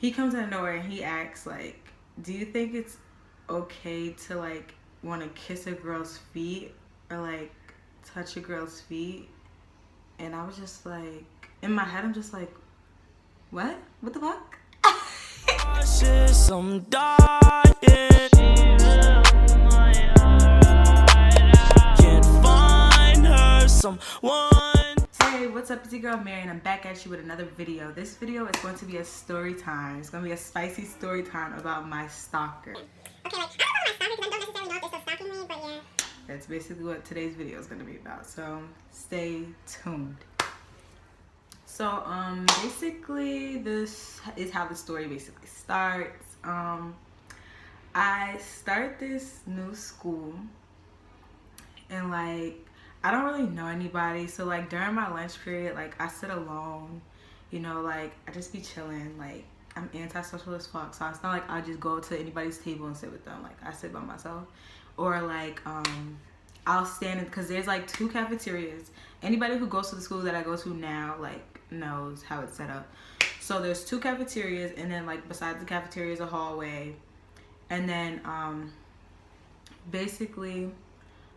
He comes out of nowhere and he asks, like, do you think it's okay to, like, want to kiss a girl's feet or, like, touch a girl's feet? And I was just like, in my head, I'm just like, what? What the fuck? I'm dying. Can't find her someone. Hey, what's up? It's your girl Mary, and I'm back at you with another video. This video is going to be a story time. It's going to be a spicy story time about my stalker. Okay, like, I don't know my stalker because I don't necessarily know if they're still stalking me, but yeah. That's basically what today's video is going to be about. So, stay tuned. So, basically, this is how the story basically starts. I start this new school, and, like, I don't really know anybody. So, like, during my lunch period, like, I sit alone, you know, like, I just be chilling. Like, I'm antisocial as fuck, so it's not like I just go to anybody's table and sit with them. Like, I sit by myself. Or, like, I'll stand in, because there's, like, 2 cafeterias. Anybody who goes to the school that I go to now, like, knows how it's set up. So there's 2 cafeterias, and then, like, besides the cafeteria is a hallway. And then basically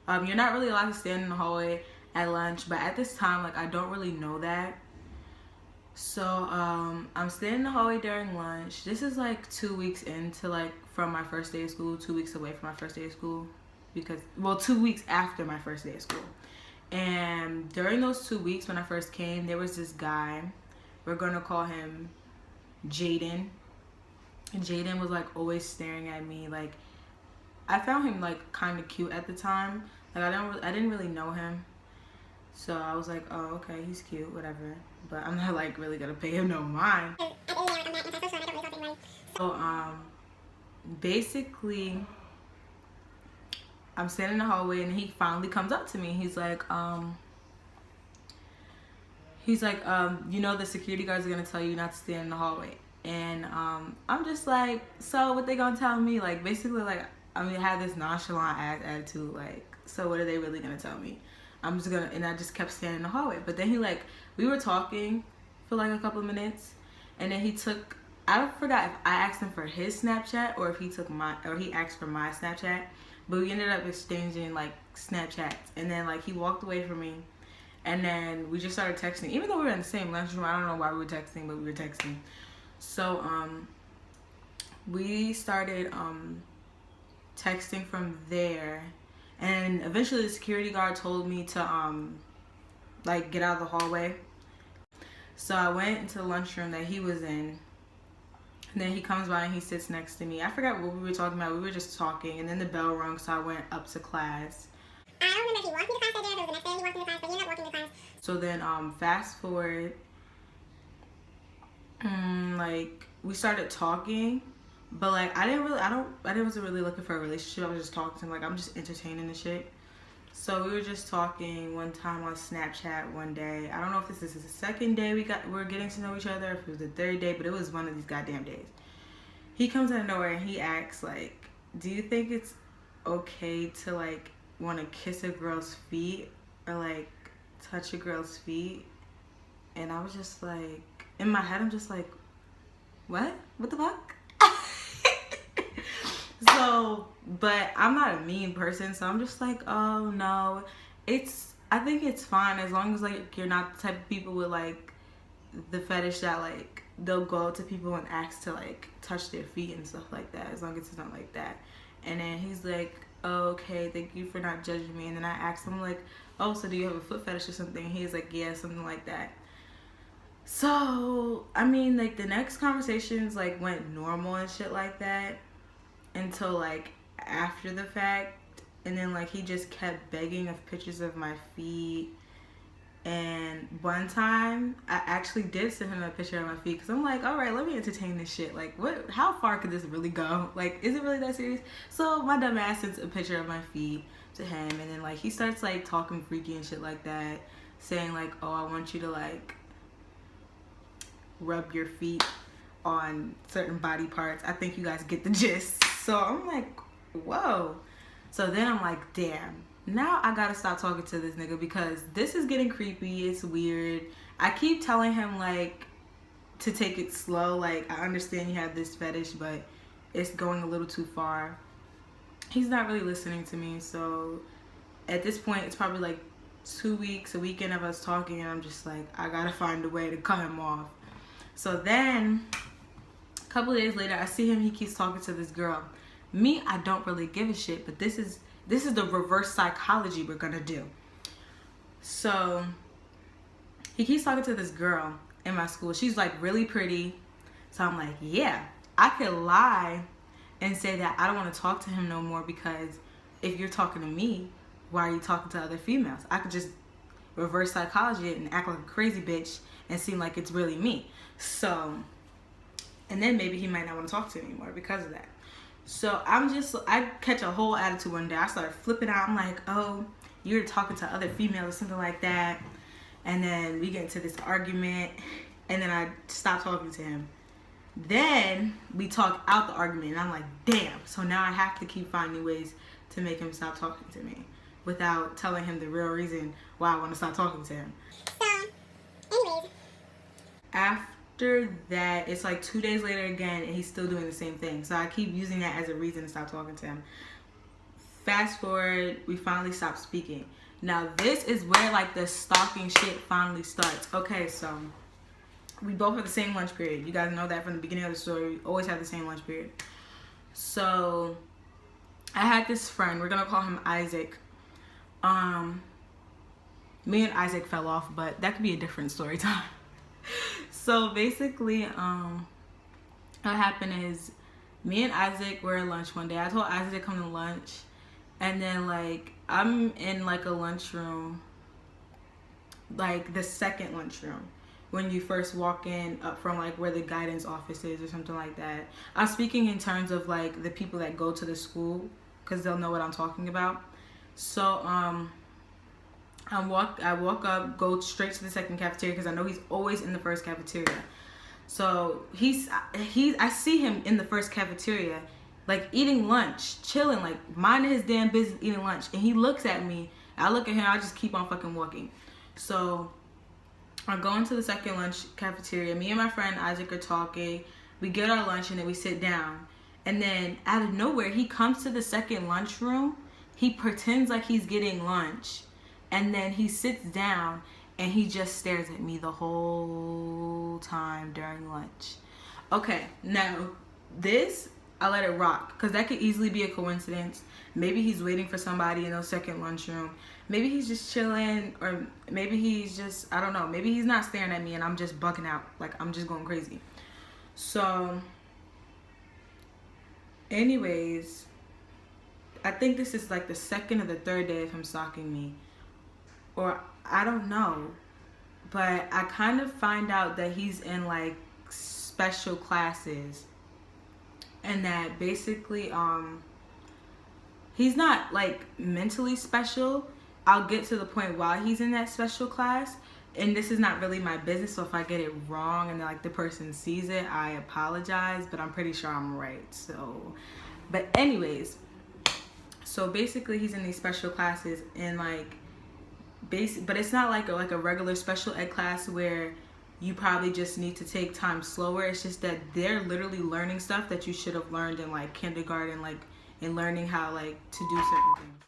you're not really allowed to stand in the hallway at lunch, but at this time, like, I don't really know that. So I'm standing in the hallway during lunch. This is like 2 weeks into, like, from my first day of school, 2 weeks away from my first day of school, because, well, 2 weeks after my first day of school. And during those 2 weeks when I first came, there was this guy, we're gonna call him Jaden. And Jaden was, like, always staring at me. Like, I found him, like, kind of cute at the time. Like, I didn't really know him, so I was like, oh, okay, he's cute, whatever. But I'm not, like, really gonna pay him no mind. So basically, I'm standing in the hallway, and he finally comes up to me. He's like, you know, the security guards are gonna tell you not to stand in the hallway. And I'm just like, so what they gonna tell me? Like, basically, like, I mean, I had this nonchalant attitude, like, so what are they really gonna tell me? I'm just gonna, and I just kept standing in the hallway. But then he, like, we were talking for like a couple of minutes, and then he took, I forgot if I asked him for his Snapchat or if he took my, or he asked for my Snapchat, but we ended up exchanging, like, Snapchats. And then, like, he walked away from me, and then we just started texting, even though we were in the same lunchroom. I don't know why we were texting, but we were texting. So we started texting from there, and eventually the security guard told me to like, get out of the hallway. So I went into the lunchroom that he was in, and then he comes by and he sits next to me. I forgot what we were talking about. We were just talking, and then the bell rung, so I went up to class. I don't remember if he walked me to class that day or if it was the next day he walked me to class, but he ended up walking me to class. So then fast forward, like, we started talking, but, like, I wasn't really looking for a relationship. I was just talking to him, like, I'm just entertaining the shit. So we were just talking one time on Snapchat one day. I don't know if this is the second day we're getting to know each other, if it was the third day, but it was one of these goddamn days. He comes out of nowhere and he asks, like, do you think it's okay to, like, want to kiss a girl's feet or, like, touch a girl's feet? And I was just like, in my head, I'm just like, what? What the fuck? So, but I'm not a mean person, so I'm just like, oh no, I think it's fine as long as, like, you're not the type of people with, like, the fetish that, like, they'll go up to people and ask to, like, touch their feet and stuff like that, as long as it's not like that. And then he's like, oh, okay, thank you for not judging me. And then I asked him, like, oh, so do you have a foot fetish or something? He's like, yeah, something like that. So, I mean, like, the next conversations, like, went normal and shit like that until, like, after the fact. And then, like, he just kept begging of pictures of my feet. And one time, I actually did send him a picture of my feet, because I'm like, all right, let me entertain this shit. Like, what? How far could this really go? Like, is it really that serious? So my dumb ass sends a picture of my feet to him, and then, like, he starts, like, talking freaky and shit like that, saying, like, oh, I want you to, like, rub your feet on certain body parts. I think you guys get the gist. So I'm like, whoa. So then I'm like, damn, now I gotta stop talking to this nigga, because this is getting creepy. It's weird. I keep telling him, like, to take it slow. Like, I understand you have this fetish, but it's going a little too far. He's not really listening to me, so at this point it's probably like 2 weeks, a weekend of us talking, and I'm just like, I gotta find a way to cut him off. So then a couple of days later, I see him, he keeps talking to this girl. Me, I don't really give a shit, but this is the reverse psychology we're gonna do. So he keeps talking to this girl in my school. She's like really pretty. So I'm like, yeah, I could lie and say that I don't want to talk to him no more, because if you're talking to me, why are you talking to other females? I could just reverse psychology it and act like a crazy bitch and seem like it's really me. So, and then maybe he might not want to talk to me anymore because of that. So I catch a whole attitude one day. I start flipping out. I'm like, oh, you're talking to other females or something like that. And then we get into this argument, and then I stop talking to him. Then we talk out the argument, and I'm like, damn. So now I have to keep finding ways to make him stop talking to me without telling him the real reason why I want to stop talking to him. So, anyways. After that, it's like 2 days later again, and he's still doing the same thing. So I keep using that as a reason to stop talking to him. Fast forward, we finally stop speaking. Now this is where like the stalking shit finally starts. Okay, so we both have the same lunch period. You guys know that from the beginning of the story. We always have the same lunch period. So I had this friend, we're gonna call him Isaac. Me and Isaac fell off, but that could be a different story time. So basically, what happened is me and Isaac were at lunch one day. I told Isaac to come to lunch, and then like I'm in like a lunchroom, like the second lunchroom, when you first walk in up from like where the guidance office is or something like that. I'm speaking in terms of like the people that go to the school, because they'll know what I'm talking about. So I walk up, go straight to the second cafeteria, because I know he's always in the first cafeteria. So I see him in the first cafeteria, like eating lunch, chilling, like minding his damn business, eating lunch. And he looks at me, I look at him, I just keep on fucking walking. So I go into the second lunch cafeteria. Me and my friend Isaac are talking. We get our lunch, and then we sit down. And then out of nowhere, he comes to the second lunchroom. He pretends like he's getting lunch. And then he sits down, and he just stares at me the whole time during lunch. Okay, now this, I let it rock, because that could easily be a coincidence. Maybe he's waiting for somebody in the second lunchroom. Maybe he's just chilling, or maybe he's just, I don't know. Maybe he's not staring at me and I'm just bugging out. Like, I'm just going crazy. So, anyways, I think this is like the second or the third day of him stalking me. Or, I don't know. But I kind of find out that he's in like special classes. And that basically, he's not like mentally special. I'll get to the point while he's in that special class, and this is not really my business. So if I get it wrong and like the person sees it, I apologize, but I'm pretty sure I'm right. So, but anyways, so basically he's in these special classes, and like but it's not like a regular special ed class where you probably just need to take time slower. It's just that they're literally learning stuff that you should have learned in like kindergarten, like in learning how like to do certain things.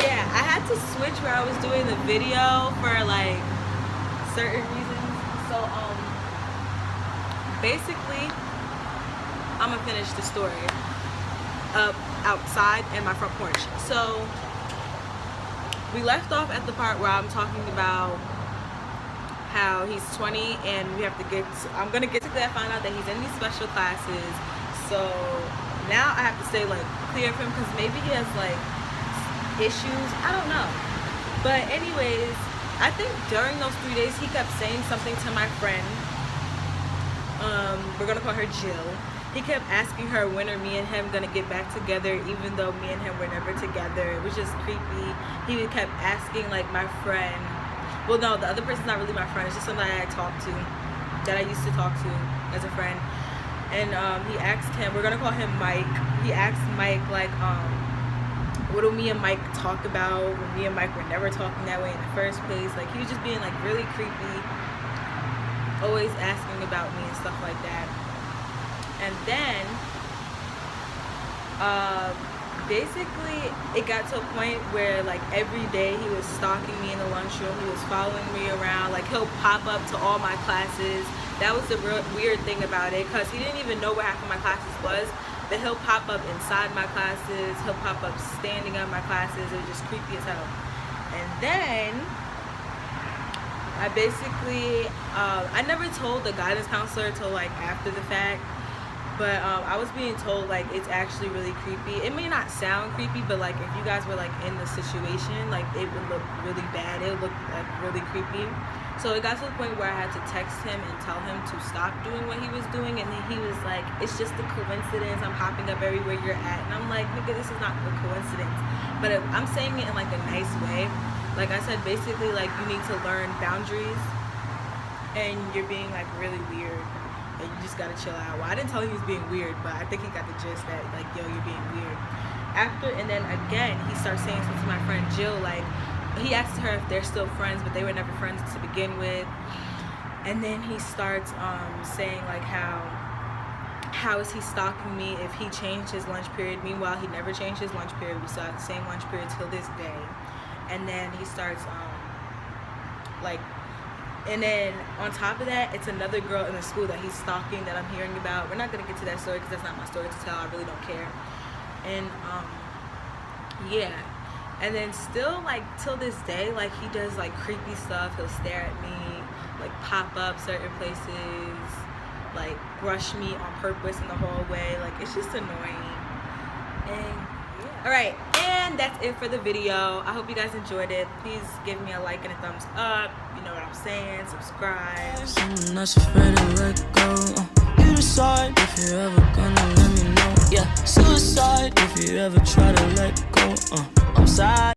Yeah, I had to switch where I was doing the video for like certain reasons. So basically I'm gonna finish the story outside in my front porch. So we left off at the part where I'm talking about how he's 20 and we have to I'm gonna get to that, find out that he's in these special classes. So now I have to stay like clear of him, because maybe he has like issues, I don't know. But anyways, I think during those 3 days he kept saying something to my friend, we're gonna call her Jill. He kept asking her when are me and him gonna get back together, even though me and him were never together. It was just creepy. He kept asking like my friend, well no, the other person's not really my friend, it's just somebody I talked to, that I used to talk to as a friend. And he asked him, we're gonna call him Mike. He asked Mike like, what do me and Mike talk about when me and Mike were never talking that way in the first place? Like he was just being like really creepy. always asking about me and stuff like that. And then basically it got to a point where like every day he was stalking me in the lunchroom. He was following me around. Like he'll pop up to all my classes. That was the real weird thing about it, because he didn't even know where half of my classes was, but he'll pop up inside my classes. He'll pop up standing at my classes. It was just creepy as hell. And then I basically I never told the guidance counselor till like after the fact. But I was being told like it's actually really creepy. It may not sound creepy, but like if you guys were like in the situation, like it would look really bad. It would look like really creepy. So it got to the point where I had to text him and tell him to stop doing what he was doing. And then he was like, "It's just a coincidence. I'm popping up everywhere you're at." And I'm like, "Nigga, this is not a coincidence." But I'm saying it in like a nice way. Like I said, basically like you need to learn boundaries, and you're being like really weird. And you just gotta chill out. Well, I didn't tell him he was being weird, but I think he got the gist that like, yo, you're being weird. And then again, he starts saying something to my friend Jill. Like, he asked her if they're still friends, but they were never friends to begin with. And then he starts saying like how is he stalking me if he changed his lunch period? Meanwhile, he never changed his lunch period. We still have the same lunch period till this day. And then he starts and then on top of that, it's another girl in the school that he's stalking that I'm hearing about. We're not gonna get to that story because that's not my story to tell. I really don't care. And yeah. And then still like till this day, like he does like creepy stuff. He'll stare at me, like pop up certain places, like brush me on purpose in the hallway. Like it's just annoying. And yeah. Alright, and that's it for the video. I hope you guys enjoyed it. Please give me a like and a thumbs up. You know what I'm saying. Subscribe. Someone that's afraid to let go. You decide if you're ever gonna let me know. Yeah, suicide if you ever try to let go. I'm sad.